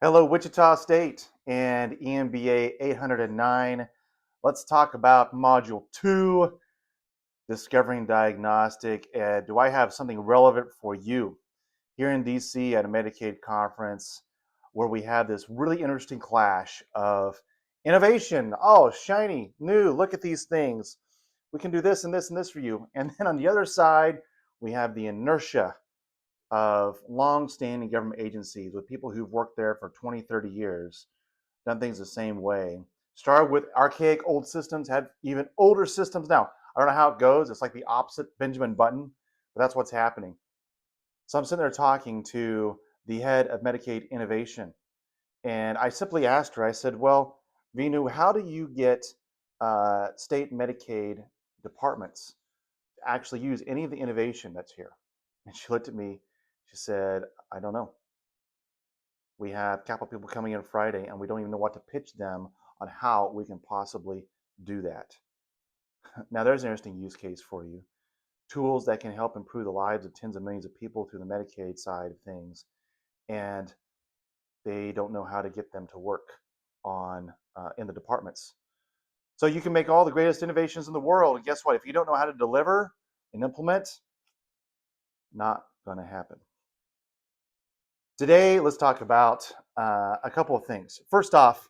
Hello, Wichita State and EMBA 809. Let's talk about Module 2, Discovering Diagnostic. Do I have something relevant for you? Here in DC at a Medicaid conference where we have this really interesting clash of innovation. Oh, shiny, new, look at these things. We can do this and this and this for you. And then on the other side, we have the inertia of long-standing government agencies with people who've worked there for 20, 30 years, done things the same way. Started with archaic old systems, had even older systems now. I don't know how it goes. It's like the opposite Benjamin Button, but that's what's happening. So I'm sitting there talking to the head of Medicaid innovation, and I simply asked her, I said, well, Vinu, how do you get state Medicaid departments to actually use any of the innovation that's here? And she looked at me, she said, I don't know. We have capital people coming in Friday, and we don't even know what to pitch them on how we can possibly do that. Now, there's an interesting use case for you. Tools that can help improve the lives of tens of millions of people through the Medicaid side of things, and they don't know how to get them to work on in the departments. So you can make all the greatest innovations in the world, and guess what? If you don't know how to deliver and implement, not going to happen. Today, let's talk about a couple of things. First off,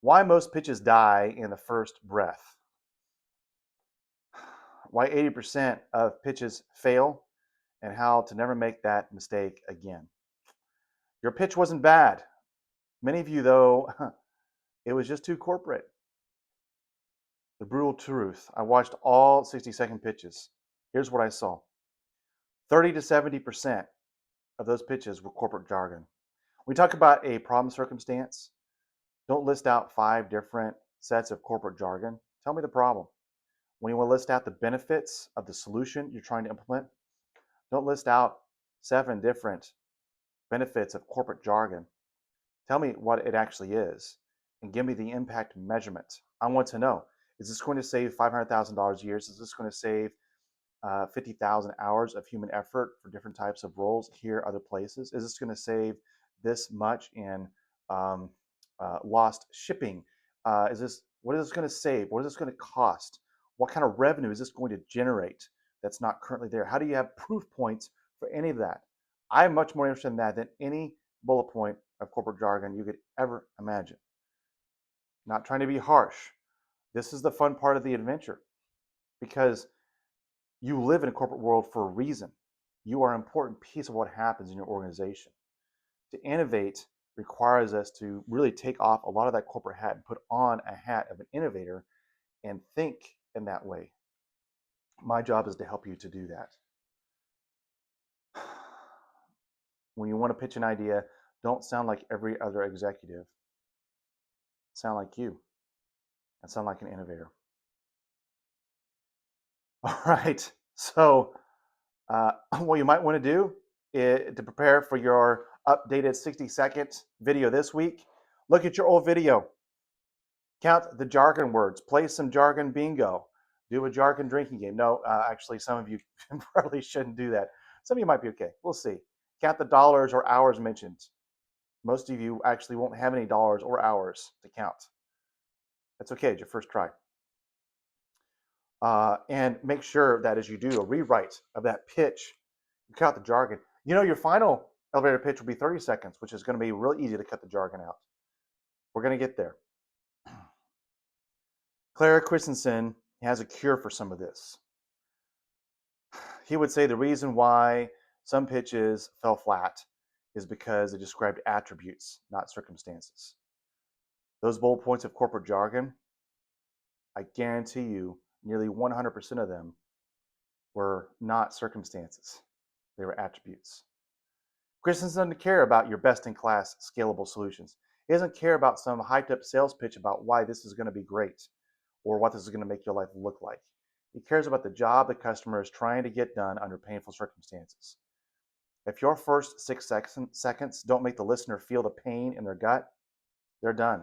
why most pitches die in the first breath, why 80% of pitches fail, and how to never make that mistake again. Your pitch wasn't bad. Many of you, though, it was just too corporate. The brutal truth. I watched all 60-second pitches. Here's what I saw. 30 to 70% of those pitches were corporate jargon. We talk about a problem circumstance. Don't list out 5 different sets of corporate jargon. Tell me the problem. When you want to list out the benefits of the solution you're trying to implement, don't list out 7 different benefits of corporate jargon. Tell me what it actually is and give me the impact measurement. I want to know, is this going to save $500,000 a year? Is this going to save 50,000 hours of human effort for different types of roles here, other places? Is this going to save this much in lost shipping? What is this going to save? What is this going to cost? What kind of revenue is this going to generate that's not currently there? How do you have proof points for any of that? I'm much more interested in that than any bullet point of corporate jargon you could ever imagine. Not trying to be harsh. This is the fun part of the adventure because you live in a corporate world for a reason. You are an important piece of what happens in your organization. To innovate requires us to really take off a lot of that corporate hat and put on a hat of an innovator and think in that way. My job is to help you to do that. When you want to pitch an idea, don't sound like every other executive. Sound like you and sound like an innovator. All right. So, what you might want to do to prepare for your updated 60-second video this week, look at your old video. Count the jargon words. Play some jargon bingo. Do a jargon drinking game. No, actually, some of you probably shouldn't do that. Some of you might be okay. We'll see. Count the dollars or hours mentioned. Most of you actually won't have any dollars or hours to count. That's okay. It's your first try. And make sure that as you do a rewrite of that pitch, you count the jargon. You know, your final elevator pitch will be 30 seconds, which is going to be real easy to cut the jargon out. We're going to get there. Clara Christensen has a cure for some of this. He would say the reason why some pitches fell flat is because they described attributes, not circumstances. Those bullet points of corporate jargon, I guarantee you, nearly 100% of them were not circumstances. They were attributes. Christensen doesn't care about your best-in-class scalable solutions. He doesn't care about some hyped-up sales pitch about why this is going to be great or what this is going to make your life look like. He cares about the job the customer is trying to get done under painful circumstances. If your first 6 seconds don't make the listener feel the pain in their gut, they're done.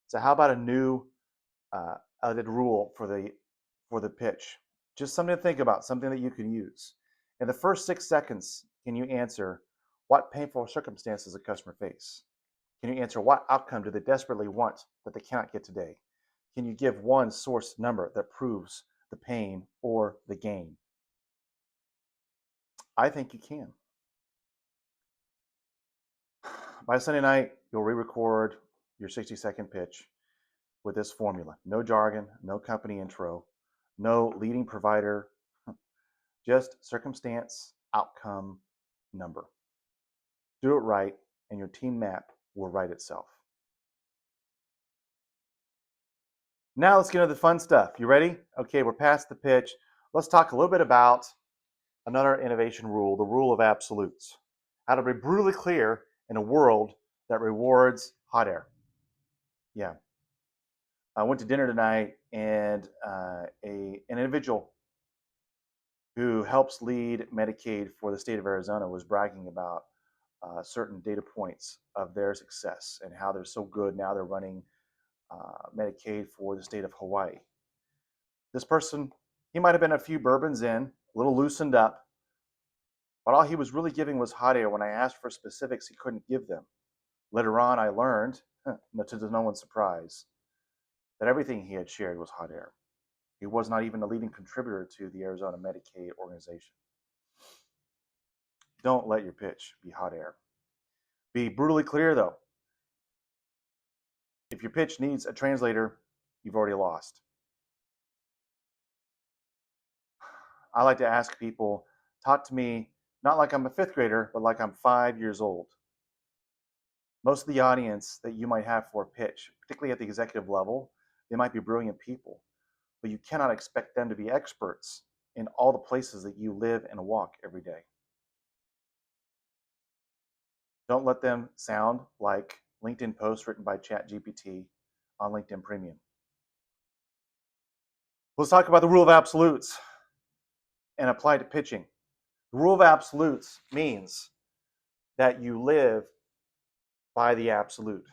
So how about a new added rule for the pitch? Just something to think about, something that you can use. In the first 6 seconds, can you answer, What painful circumstances does a customer face? Can you answer what outcome do they desperately want that they cannot get today? Can you give one source number that proves the pain or the gain? I think you can. By Sunday night, you'll re-record your 60-second pitch with this formula. No jargon, no company intro, no leading provider, just circumstance, outcome, number. Do it right, and your team map will write itself. Now let's get into the fun stuff. You ready? Okay, we're past the pitch. Let's talk a little bit about another innovation rule, the rule of absolutes. How to be brutally clear in a world that rewards hot air. Yeah. I went to dinner tonight, and an individual who helps lead Medicaid for the state of Arizona was bragging about certain data points of their success and how they're so good. Now they're running Medicaid for the state of Hawaii. This person, he might have been a few bourbons in, a little loosened up, but all he was really giving was hot air. When I asked for specifics, he couldn't give them. Later on, I learned, to no one's surprise, that everything he had shared was hot air. He was not even a leading contributor to the Arizona Medicaid organization. Don't let your pitch be hot air. Be brutally clear, though. If your pitch needs a translator, you've already lost. I like to ask people, talk to me not like I'm a fifth grader, but like I'm 5 years old. Most of the audience that you might have for a pitch, particularly at the executive level, they might be brilliant people, but you cannot expect them to be experts in all the places that you live and walk every day. Don't let them sound like LinkedIn posts written by ChatGPT on LinkedIn Premium. Let's talk about the rule of absolutes and apply it to pitching. The rule of absolutes means that you live by the absolute.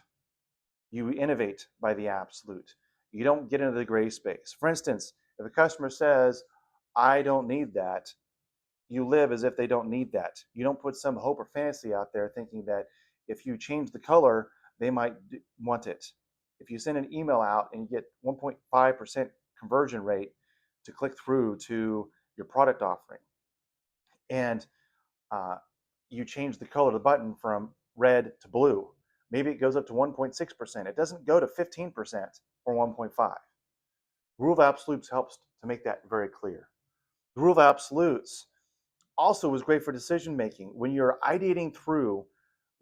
You innovate by the absolute. You don't get into the gray space. For instance, if a customer says, I don't need that, you live as if they don't need that. You don't put some hope or fantasy out there thinking that if you change the color, they might want it. If you send an email out and you get 1.5% conversion rate to click through to your product offering, and you change the color of the button from red to blue, maybe it goes up to 1.6%. It doesn't go to 15% or 1.5. The rule of absolutes helps to make that very clear. The rule of absolutes also is great for decision making when you're ideating through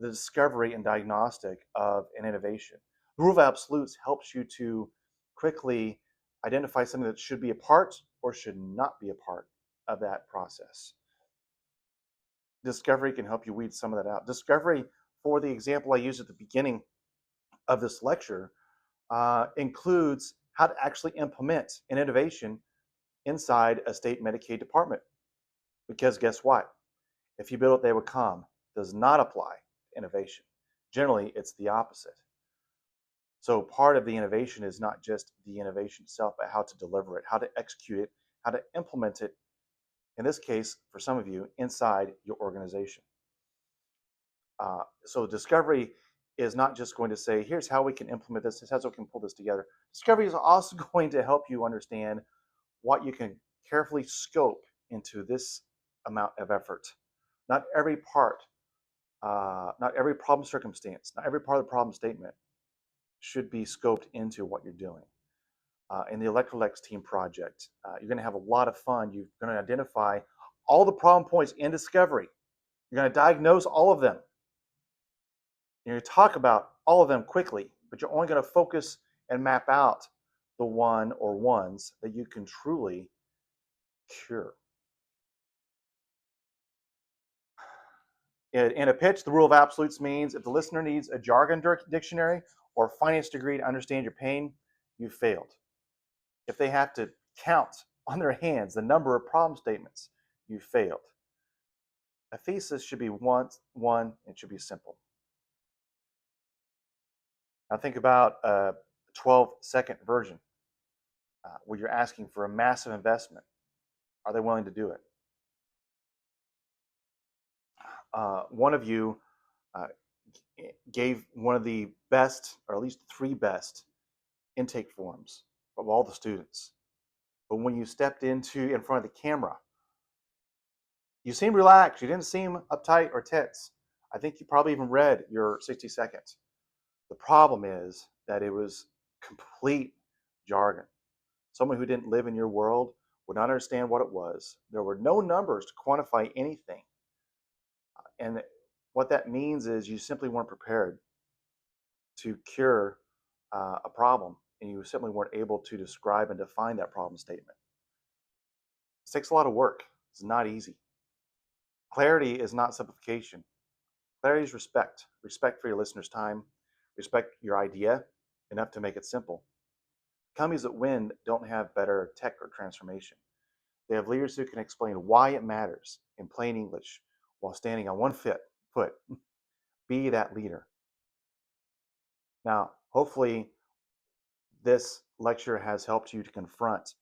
the discovery and diagnostic of an innovation. The rule of absolutes helps you to quickly identify something that should be a part or should not be a part of that process. Discovery can help you weed some of that out. Discovery, for the example I used at the beginning of this lecture, includes how to actually implement an innovation inside a state Medicaid department. Because guess what? If you build it, they would come does not apply to innovation. Generally, it's the opposite. So part of the innovation is not just the innovation itself, but how to deliver it, how to execute it, how to implement it, in this case, for some of you, inside your organization. So discovery is not just going to say, here's how we can implement this, here's how we can pull this together. Discovery is also going to help you understand what you can carefully scope into this amount of effort. Not every part, not every problem circumstance, not every part of the problem statement should be scoped into what you're doing. In the Electrolex team project, you're going to have a lot of fun. You're going to identify all the problem points in discovery. You're going to diagnose all of them. You're going to talk about all of them quickly, but you're only going to focus and map out the one or ones that you can truly cure. In a pitch, the rule of absolutes means if the listener needs a jargon dictionary or a finance degree to understand your pain, you've failed. If they have to count on their hands the number of problem statements, you've failed. A thesis should be one, it should be simple. Now think about a 12-second version where you're asking for a massive investment. Are they willing to do it? one of you uh, gave one of the best, or at least three best, intake forms of all the students. But when you stepped in front of the camera, you seemed relaxed. You didn't seem uptight or tense. I think you probably even read your 60 seconds. The problem is that it was complete jargon. Someone who didn't live in your world would not understand what it was. There were no numbers to quantify anything. And what that means is you simply weren't prepared to cure a problem, and you simply weren't able to describe and define that problem statement. It takes a lot of work. It's not easy. Clarity is not simplification. Clarity is respect. Respect for your listener's time. Respect your idea enough to make it simple. Companies that win don't have better tech or transformation. They have leaders who can explain why it matters in plain English while standing on one foot. Be that leader. Now, hopefully, this lecture has helped you to confront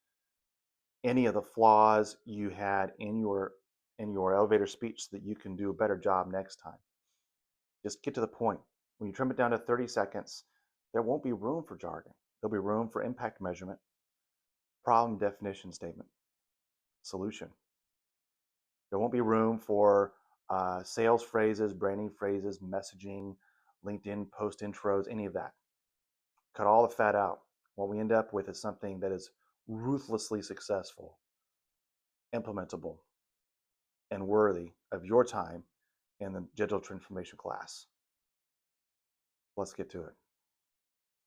any of the flaws you had in your elevator speech so that you can do a better job next time. Just get to the point. When you trim it down to 30 seconds, there won't be room for jargon. There'll be room for impact measurement, problem definition statement, solution. There won't be room for sales phrases, branding phrases, messaging, LinkedIn post intros, any of that. Cut all the fat out. What we end up with is something that is ruthlessly successful, implementable, and worthy of your time in the digital transformation class. Let's get to it.